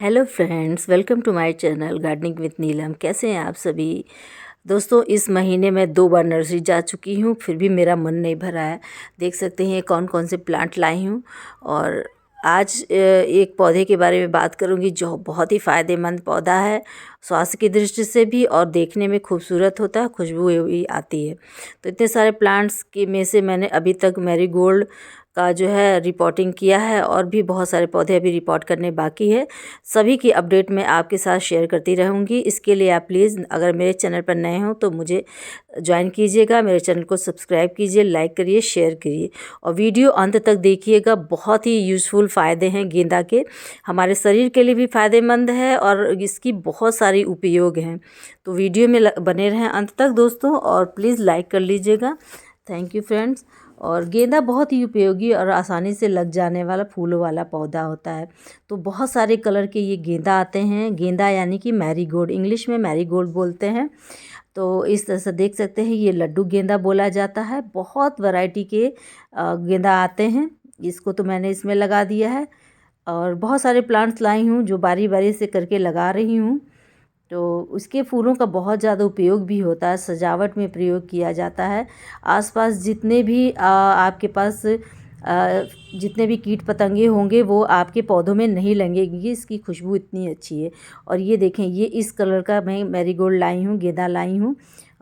Hello friends, welcome to my channel gardening with Neelam. कैसे हैं आप सभी दोस्तों। इस महीने में 2 बार नर्सरी जा चुकी हूँ, फिर भी मेरा मन नहीं भरा है। देख सकते हैं कौन कौन से प्लांट लाई हूँ। और आज एक पौधे के बारे में बात करूँगी जो बहुत ही फ़ायदेमंद पौधा है, स्वास्थ्य की दृष्टि से भी, और देखने में खूबसूरत होता है, खुशबू भी आती है। तो इतने सारे प्लांट्स के में से मैंने अभी तक मैरीगोल्ड का जो है रिपोर्टिंग किया है, और भी बहुत सारे पौधे अभी रिपोर्ट करने बाकी है। सभी की अपडेट मैं आपके साथ शेयर करती रहूँगी। इसके लिए आप प्लीज़ अगर मेरे चैनल पर नए हो तो मुझे ज्वाइन कीजिएगा, मेरे चैनल को सब्सक्राइब कीजिए, लाइक करिए, शेयर करिए और वीडियो अंत तक देखिएगा। बहुत ही यूज़फुल फ़ायदे हैं गेंदा के, हमारे शरीर के लिए भी फ़ायदेमंद है और इसकी बहुत सारी उपयोग हैं। तो वीडियो में बने रहें अंत तक दोस्तों, और प्लीज़ लाइक कर लीजिएगा। Thank you friends. और गेंदा बहुत ही उपयोगी और आसानी से लग जाने वाला फूलों वाला पौधा होता है। तो बहुत सारे कलर के ये गेंदा आते हैं। गेंदा यानी कि मैरीगोल्ड, इंग्लिश में मैरीगोल्ड बोलते हैं। तो इस तरह से देख सकते हैं, ये लड्डू गेंदा बोला जाता है। बहुत वैरायटी के गेंदा आते हैं। इसको तो मैंने इसमें लगा दिया है, और बहुत सारे प्लांट्स लाई हूँ जो बारी बारी से करके लगा रही हूँ। तो उसके फूलों का बहुत ज़्यादा उपयोग भी होता है, सजावट में प्रयोग किया जाता है। आसपास जितने भी आपके पास जितने भी कीट पतंगे होंगे वो आपके पौधों में नहीं लगेंगे, इसकी खुशबू इतनी अच्छी है। और ये देखें, ये इस कलर का मैं मैरीगोल्ड लाई हूँ, गेंदा लाई हूँ,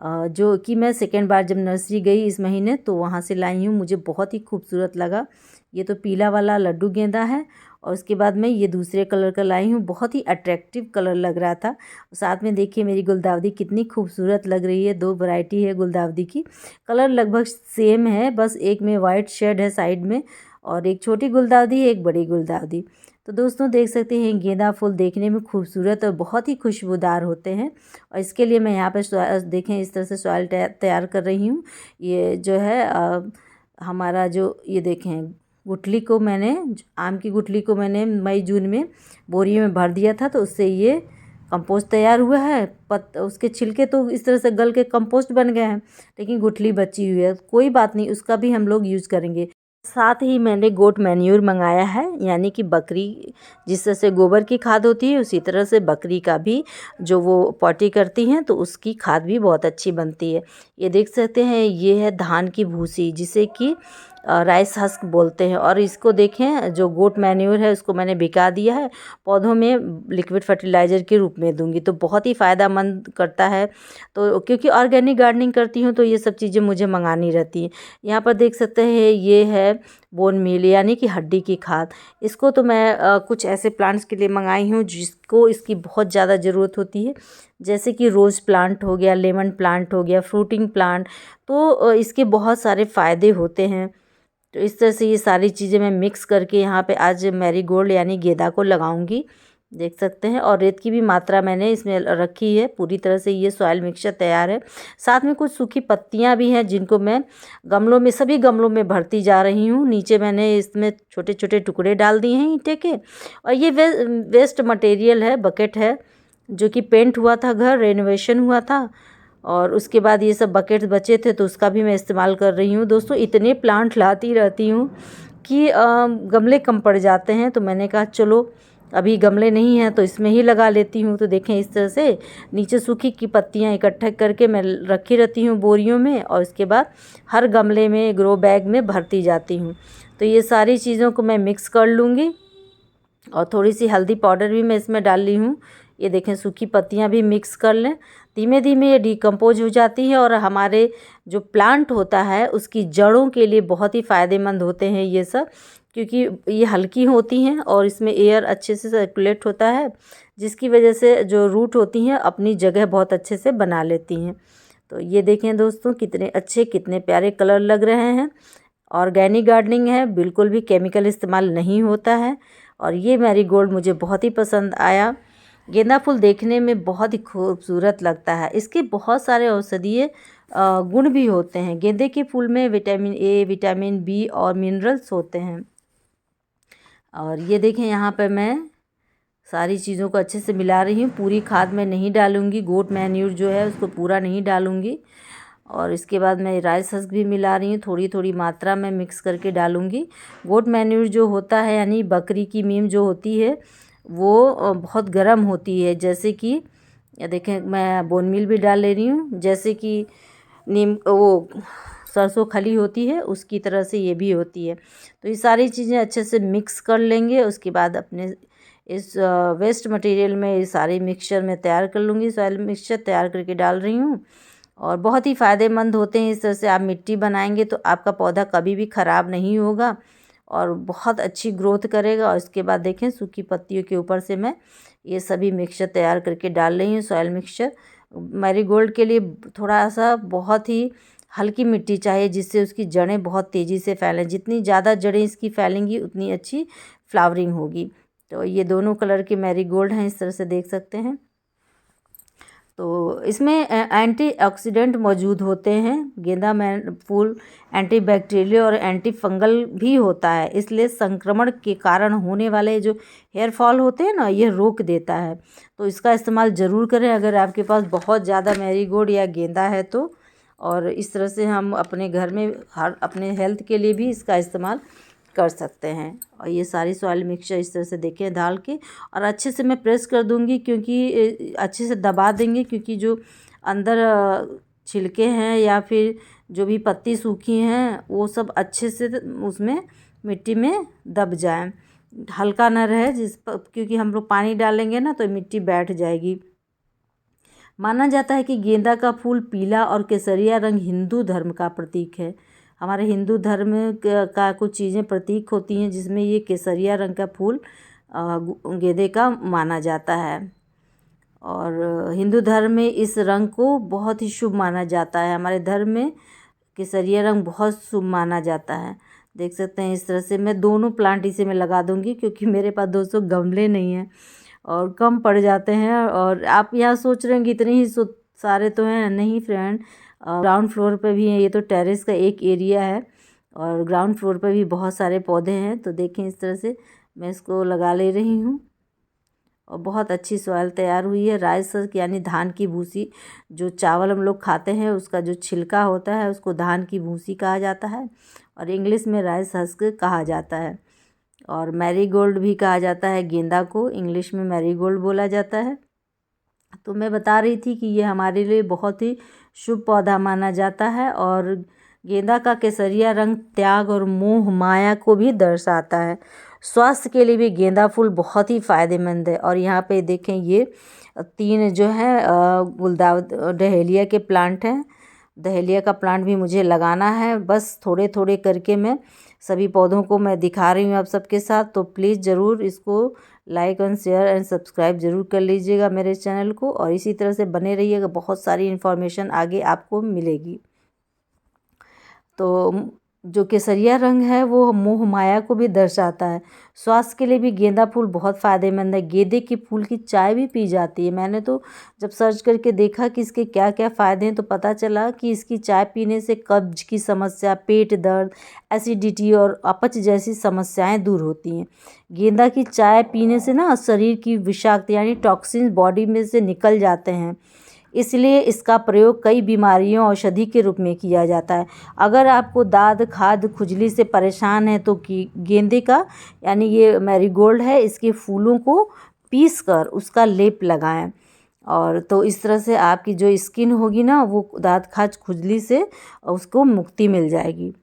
जो कि मैं सेकेंड बार जब नर्सरी गई इस महीने तो वहाँ से लाई हूँ। मुझे बहुत ही खूबसूरत लगा। ये तो पीला वाला लड्डू गेंदा है, और उसके बाद मैं ये दूसरे कलर का लाई हूँ। बहुत ही अट्रैक्टिव कलर लग रहा था। साथ में देखिए मेरी गुलदाउदी कितनी खूबसूरत लग रही है। 2 वैरायटी है गुलदाउदी की, कलर लगभग सेम है, बस एक में वाइट शेड है साइड में, और एक छोटी गुलदाउदी है, एक बड़ी गुलदाउदी। तो दोस्तों देख सकते हैं गेंदा फूल देखने में खूबसूरत और बहुत ही खुशबूदार होते हैं। और इसके लिए मैं यहाँ पर देखें इस तरह से सॉइल तैयार कर रही हूँ। ये जो है हमारा जो ये देखें गुठली को मैंने, आम की गुठली को मैंने मई जून में बोरियों में भर दिया था, तो उससे ये कंपोस्ट तैयार हुआ है। उसके छिलके तो इस तरह से गल के कंपोस्ट बन गए हैं, लेकिन गुठली बची हुई है। कोई बात नहीं, उसका भी हम लोग यूज़ करेंगे। साथ ही मैंने गोट मैन्यूर मंगाया है, यानी कि बकरी जिस तरह से गोबर की खाद होती है उसी तरह से बकरी का भी जो वो पॉटी करती हैं तो उसकी खाद भी बहुत अच्छी बनती है। ये देख सकते हैं, ये है धान की भूसी जिसे कि राइस हस्क बोलते हैं। और इसको देखें, जो गोट मैन्यूर है उसको मैंने बिका दिया है, पौधों में लिक्विड फर्टिलाइज़र के रूप में दूंगी, तो बहुत ही फ़ायदेमंद करता है। तो क्योंकि ऑर्गेनिक गार्डनिंग करती हूँ तो ये सब चीज़ें मुझे मंगानी रहती हैं। यहाँ पर देख सकते हैं ये है बोन मील यानी कि हड्डी की खाद। इसको तो मैं कुछ ऐसे प्लांट्स के लिए मंगाई हूँ जिसको इसकी बहुत ज़्यादा ज़रूरत होती है, जैसे कि रोज़ प्लांट हो गया, लेमन प्लांट हो गया, फ्रूटिंग प्लांट। तो इसके बहुत सारे फ़ायदे होते हैं। तो इस तरह से ये सारी चीज़ें मैं मिक्स करके यहाँ पे आज मैरीगोल्ड यानी गेंदा को लगाऊंगी, देख सकते हैं। और रेत की भी मात्रा मैंने इसमें रखी है। पूरी तरह से ये सॉइल मिक्सचर तैयार है। साथ में कुछ सूखी पत्तियाँ भी हैं जिनको मैं गमलों में, सभी गमलों में भरती जा रही हूँ। नीचे मैंने इसमें छोटे छोटे टुकड़े डाल दिए हैं ईंटे के। और ये वेस्ट मटेरियल है, बकेट है, जो कि पेंट हुआ था, घर रेनोवेशन हुआ था, और उसके बाद ये सब बकेट्स बचे थे तो उसका भी मैं इस्तेमाल कर रही हूँ। दोस्तों इतने प्लांट लाती रहती हूँ कि गमले कम पड़ जाते हैं, तो मैंने कहा चलो अभी गमले नहीं हैं तो इसमें ही लगा लेती हूँ। तो देखें इस तरह से नीचे सूखी की पत्तियाँ इकट्ठा करके मैं रखी रहती हूँ बोरियों में, और उसके बाद हर गमले में, ग्रो बैग में भरती जाती हूँ। तो ये सारी चीज़ों को मैं मिक्स कर लूँगी, और थोड़ी सी हल्दी पाउडर भी मैं इसमें डाल ली हूँ। ये देखें सूखी पत्तियाँ भी मिक्स कर लें। धीमे धीमे ये डिकम्पोज हो जाती है, और हमारे जो प्लांट होता है उसकी जड़ों के लिए बहुत ही फ़ायदेमंद होते हैं ये सब, क्योंकि ये हल्की होती हैं और इसमें एयर अच्छे से सर्कुलेट होता है, जिसकी वजह से जो रूट होती हैं अपनी जगह बहुत अच्छे से बना लेती हैं। तो ये देखें दोस्तों कितने अच्छे, कितने प्यारे कलर लग रहे हैं। ऑर्गेनिक गार्डनिंग है, बिल्कुल भी केमिकल इस्तेमाल नहीं होता है। और ये मैरीगोल्ड मुझे बहुत ही पसंद आया। गेंदा फूल देखने में बहुत ही खूबसूरत लगता है। इसके बहुत सारे औषधीय गुण भी होते हैं। गेंदे के फूल में विटामिन ए, विटामिन बी और मिनरल्स होते हैं। और ये देखें यहाँ पर मैं सारी चीज़ों को अच्छे से मिला रही हूँ। पूरी खाद मैं नहीं डालूँगी, गोट मैन्यूर जो है उसको पूरा नहीं डालूँगी। और इसके बाद मैं राइस हस्क भी मिला रही हूँ, थोड़ी थोड़ी मात्रा में मिक्स करके डालूँगी। गोट मैन्यूर जो होता है यानी बकरी की मीम जो होती है, वो बहुत गर्म होती है। जैसे कि ये देखें, मैं बोन मील भी डाल ले रही हूँ, जैसे कि नीम वो सरसों खली होती है उसकी तरह से ये भी होती है। तो ये सारी चीज़ें अच्छे से मिक्स कर लेंगे। उसके बाद अपने इस वेस्ट मटेरियल में ये सारी मिक्सचर मैं तैयार कर लूँगी। सॉइल मिक्सचर तैयार करके डाल रही हूँ और बहुत ही फ़ायदेमंद होते हैं। इस तरह से आप मिट्टी बनाएंगे तो आपका पौधा कभी भी ख़राब नहीं होगा और बहुत अच्छी ग्रोथ करेगा। और इसके बाद देखें, सूखी पत्तियों के ऊपर से मैं ये सभी मिक्सचर तैयार करके डाल रही हूँ। सॉइल मिक्सचर मैरीगोल्ड के लिए थोड़ा सा बहुत ही हल्की मिट्टी चाहिए, जिससे उसकी जड़ें बहुत तेज़ी से फैलें। जितनी ज़्यादा जड़ें इसकी फैलेंगी उतनी अच्छी फ्लावरिंग होगी। तो ये दोनों कलर के मैरीगोल्ड हैं, इस तरह से देख सकते हैं। तो इसमें एंटीऑक्सीडेंट मौजूद होते हैं। गेंदा में फूल एंटीबैक्टीरियल और एंटी फंगल भी होता है, इसलिए संक्रमण के कारण होने वाले जो हेयर फॉल होते हैं ना, ये रोक देता है। तो इसका इस्तेमाल ज़रूर करें अगर आपके पास बहुत ज़्यादा मैरीगोल्ड या गेंदा है तो। और इस तरह से हम अपने घर में अपने हेल्थ के लिए भी इसका इस्तेमाल कर सकते हैं। और ये सारी सॉइल मिक्सचर इस तरह से देखें डाल के, और अच्छे से मैं प्रेस कर दूंगी, क्योंकि अच्छे से दबा देंगे, क्योंकि जो अंदर छिलके हैं या फिर जो भी पत्ती सूखी हैं वो सब अच्छे से उसमें मिट्टी में दब जाए, हल्का ना रहे, क्योंकि हम लोग पानी डालेंगे ना तो मिट्टी बैठ जाएगी। माना जाता है कि गेंदा का फूल पीला और केसरिया रंग हिंदू धर्म का प्रतीक है। हमारे हिंदू धर्म का कुछ चीज़ें प्रतीक होती हैं, जिसमें ये केसरिया रंग का फूल गेंदे का माना जाता है। और हिंदू धर्म में इस रंग को बहुत ही शुभ माना जाता है। हमारे धर्म में केसरिया रंग बहुत शुभ माना जाता है। देख सकते हैं इस तरह से मैं दोनों प्लांट इसे मैं लगा दूंगी, क्योंकि मेरे पास दोस्तों गमले नहीं हैं और कम पड़ जाते हैं। और आप यहाँ सोच रहे हैं कि इतने ही सारे तो हैं, नहीं फ्रेंड, ग्राउंड फ्लोर पे भी हैं। ये तो टेरेस का एक एरिया है और ग्राउंड फ्लोर पे भी बहुत सारे पौधे हैं। तो देखें इस तरह से मैं इसको लगा ले रही हूँ और बहुत अच्छी सॉइल तैयार हुई है। राइस हस्क यानी धान की भूसी, जो चावल हम लोग खाते हैं उसका जो छिलका होता है उसको धान की भूसी कहा जाता है और इंग्लिश में राइस हस्क कहा जाता है। और मैरीगोल्ड भी कहा जाता है, गेंदा को इंग्लिश में मैरीगोल्ड बोला जाता है। तो मैं बता रही थी कि ये हमारे लिए बहुत ही शुभ पौधा माना जाता है। और गेंदा का केसरिया रंग त्याग और मोह माया को भी दर्शाता है। स्वास्थ्य के लिए भी गेंदा फूल बहुत ही फ़ायदेमंद है। और यहाँ पे देखें, ये 3 जो है डहेलिया के प्लांट हैं। डहेलिया का प्लांट भी मुझे लगाना है। बस थोड़े थोड़े करके मैं सभी पौधों को मैं दिखा रही हूँ आप सबके साथ। तो प्लीज़ ज़रूर इसको like and share and subscribe ज़रूर कर लीजिएगा मेरे चैनल को, और इसी तरह से बने रहिएगा, बहुत सारी इन्फॉर्मेशन आगे आपको मिलेगी। तो जो केसरिया रंग है वो मोह माया को भी दर्शाता है। स्वास्थ्य के लिए भी गेंदा फूल बहुत फ़ायदेमंद है। गेंदे के फूल की चाय भी पी जाती है। मैंने तो जब सर्च करके देखा कि इसके क्या क्या फ़ायदे हैं तो पता चला कि इसकी चाय पीने से कब्ज की समस्या, पेट दर्द, एसिडिटी और अपच जैसी समस्याएं दूर होती हैं। गेंदा की चाय पीने से ना शरीर की विषाक्त यानी टॉक्सिन्स बॉडी में से निकल जाते हैं, इसलिए इसका प्रयोग कई बीमारियों औषधि के रूप में किया जाता है। अगर आपको दाद खाद खुजली से परेशान है तो गेंदे का यानी ये मैरीगोल्ड है, इसके फूलों को पीस कर उसका लेप लगाएं, और तो इस तरह से आपकी जो स्किन होगी ना वो दाद खाज खुजली से उसको मुक्ति मिल जाएगी।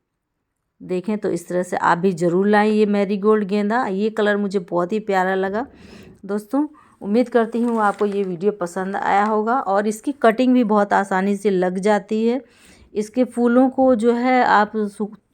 देखें तो इस तरह से आप भी ज़रूर लाएं ये मैरीगोल्ड गेंदा। ये कलर मुझे बहुत ही प्यारा लगा दोस्तों। उम्मीद करती हूँ आपको ये वीडियो पसंद आया होगा। और इसकी कटिंग भी बहुत आसानी से लग जाती है। इसके फूलों को जो है आप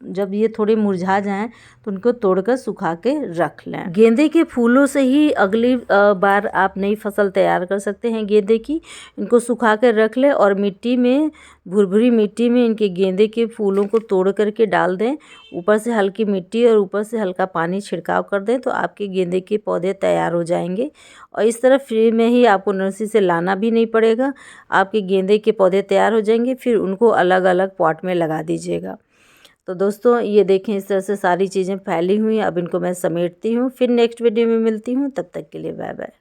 जब ये थोड़े मुरझा जाएं तो उनको तोड़कर सुखा के रख लें। गेंदे के फूलों से ही अगली बार आप नई फसल तैयार कर सकते हैं गेंदे की। इनको सुखा कर रख लें और मिट्टी में, भुरभुरी मिट्टी में इनके गेंदे के फूलों को तोड़ करके डाल दें। ऊपर से हल्की मिट्टी और ऊपर से हल्का पानी छिड़काव कर दें तो आपके गेंदे के पौधे तैयार हो जाएंगे। और इस तरह फ्री में ही आपको नर्सरी से लाना भी नहीं पड़ेगा, आपके गेंदे के पौधे तैयार हो जाएंगे। फिर उनको अलग अलग पॉट में लगा दीजिएगा। तो दोस्तों ये देखें इस तरह से सारी चीज़ें फैली हुई हैं। अब इनको मैं समेटती हूँ, फिर नेक्स्ट वीडियो में मिलती हूँ। तब तक के लिए बाय बाय।